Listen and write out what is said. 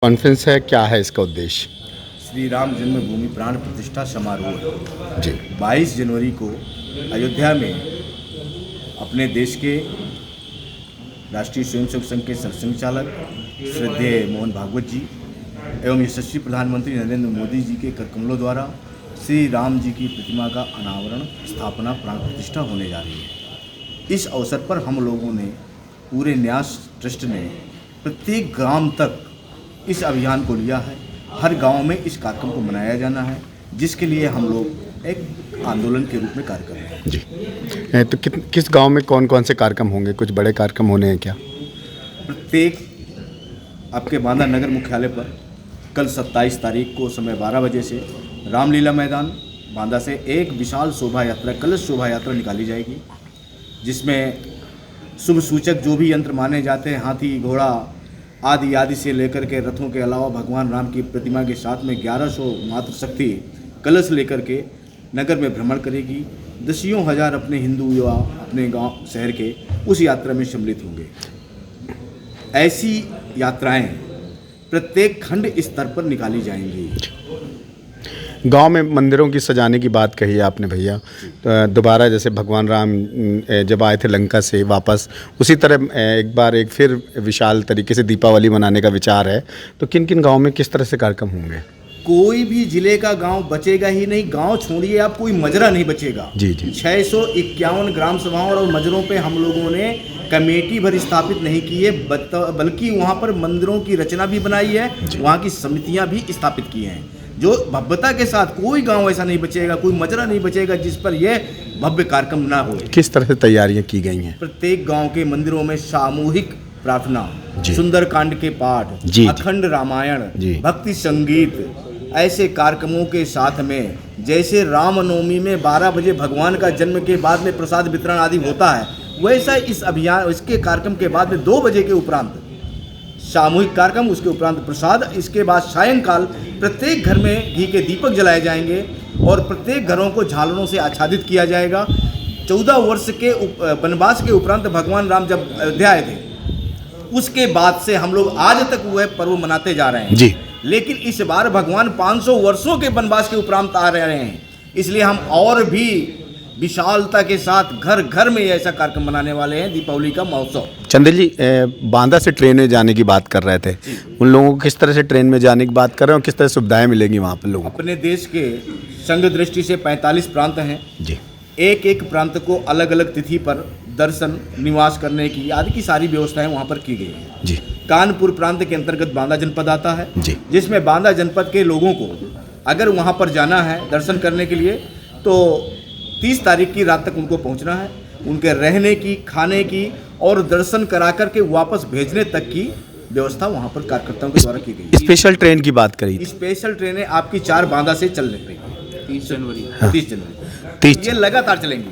Conference है, क्या है इसका उद्देश्य? श्री राम जन्मभूमि प्राण प्रतिष्ठा समारोह जी 22 जनवरी को अयोध्या में अपने देश के राष्ट्रीय स्वयंसेवक संघ के सरसंघचालक श्रद्धेय मोहन भागवत जी एवं यशस्वी प्रधानमंत्री नरेंद्र मोदी जी के करकमलों द्वारा श्री राम जी की प्रतिमा का अनावरण, स्थापना, प्राण प्रतिष्ठा होने जा रही है। इस अवसर पर हम लोगों ने, पूरे न्यास ट्रस्ट ने प्रत्येक ग्राम तक इस अभियान को लिया है। हर गांव में इस कार्यक्रम को मनाया जाना है, जिसके लिए हम लोग एक आंदोलन के रूप में कार्य कर रहे हैं। जी तो किस गांव में कौन कौन से कार्यक्रम होंगे? कुछ बड़े कार्यक्रम होने हैं क्या? प्रत्येक आपके बांदा नगर मुख्यालय पर कल 27 तारीख को समय 12 बजे से रामलीला मैदान बांदा से एक विशाल शोभा यात्रा, कलश शोभा यात्रा निकाली जाएगी, जिसमें शुभ सूचक जो भी यंत्र माने जाते हैं, हाथी, घोड़ा आदि से लेकर के रथों के अलावा भगवान राम की प्रतिमा के साथ में 1100 मात्र शक्ति कलश लेकर के नगर में भ्रमण करेगी। दसियों हजार अपने हिंदू युवा अपने गांव शहर के उस यात्रा में सम्मिलित होंगे। ऐसी यात्राएं प्रत्येक खंड स्तर पर निकाली जाएंगी। गांव में मंदिरों की सजाने की बात कही है आपने भैया, तो दोबारा जैसे भगवान राम जब आए थे लंका से वापस, उसी तरह एक फिर विशाल तरीके से दीपावली मनाने का विचार है। तो किन किन गांव में किस तरह से कार्यक्रम होंगे? कोई भी जिले का गांव बचेगा ही नहीं। गांव छोड़िए, आप कोई मजरा नहीं बचेगा। जी जी 651 ग्राम सभाओं और मजरों पे हम लोगों ने कमेटी भर स्थापित नहीं की है, बल्कि वहाँ पर मंदिरों की रचना भी बनाई है, वहाँ की समितियाँ भी स्थापित की हैं, जो भव्यता के साथ कोई गांव ऐसा नहीं बचेगा, कोई मजरा नहीं बचेगा जिस पर यह भव्य कार्यक्रम ना हो। किस तरह से तैयारियां की गई हैं? प्रत्येक गांव के मंदिरों में सामूहिक प्रार्थना, सुंदरकांड के पाठ, अखंड रामायण, भक्ति संगीत, ऐसे कार्यक्रमों के साथ में जैसे रामनवमी में 12 बजे भगवान का जन्म के बाद में प्रसाद वितरण आदि होता है, वैसा इस अभियान, इसके कार्यक्रम के बाद में 2 बजे के उपरांत सामूहिक कार्यक्रम, उसके उपरांत प्रसाद, इसके बाद सायंकाल प्रत्येक घर में घी के दीपक जलाए जाएंगे और प्रत्येक घरों को झालरों से आच्छादित किया जाएगा। 14 वर्ष के वनवास के उपरांत भगवान राम जब अयोध्या आए थे, उसके बाद से हम लोग आज तक वह पर्व मनाते जा रहे हैं जी। लेकिन इस बार भगवान 500 वर्षों के वनवास के उपरांत आ रहे हैं, इसलिए हम और भी विशालता के साथ घर घर में ऐसा कार्यक्रम मनाने वाले हैं, दीपावली का महोत्सव। चंदेल जी, बांदा से ट्रेन में जाने की बात कर रहे थे, उन लोगों को किस तरह से ट्रेन में जाने की बात कर रहे हैं और किस तरह सुविधाएं मिलेंगी वहाँ पर लोगों को? अपने देश के संघ दृष्टि से 45 प्रांत हैं जी। एक प्रांत को अलग अलग तिथि पर दर्शन, निवास करने की आदि की सारी व्यवस्थाएं वहाँ पर की गई हैं जी। कानपुर प्रांत के अंतर्गत बांदा जनपद आता है जी, जिसमें बांदा जनपद के लोगों को अगर वहाँ पर जाना है दर्शन करने के लिए, तो 30 तारीख की रात तक उनको पहुंचना है। उनके रहने की, खाने की और दर्शन करा करके वापस भेजने तक की व्यवस्था वहां पर कार्यकर्ताओं के द्वारा की गई। स्पेशल ट्रेन की बात करी, स्पेशल ट्रेनें आपकी 4 बांदा से चल रही है 30 जनवरी ये लगातार चलेंगी।